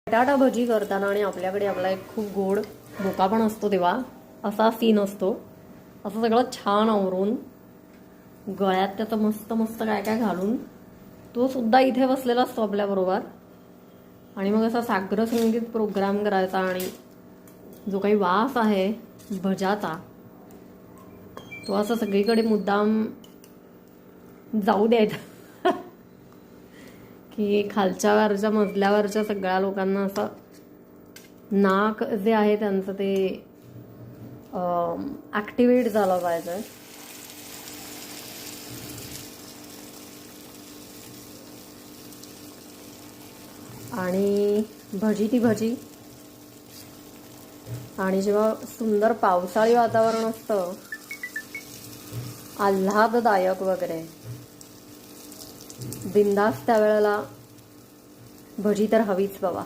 बटाटा भजी करताना आणि आपल्याकडे आपला एक खूप गोड बोका पण असतो तेव्हा असा सीन असतो. असं सगळं छान आवरून गळ्यात त्याचं मस्त मस्त काय काय घालून तो सुद्धा इथे बसलेला असतो आपल्याबरोबर. आणि मग असा साग्र संगीत प्रोग्राम करायचा आणि जो काही वास आहे भजाचा तो असं सगळीकडे मुद्दाम जाऊ द्यायचा की खालच्या वरच्या मजल्यावरच्या सगळ्या लोकांना असं नाक जे आहे त्यांचं ते ॲक्टिवेट झालं पाहिजे. आणि भजी ती भजी. आणि जेव्हा सुंदर पावसाळी वातावरण असतं आल्हाददायक वगैरे बिंदास त्यावेळेला भजी तर हवीच बाबा.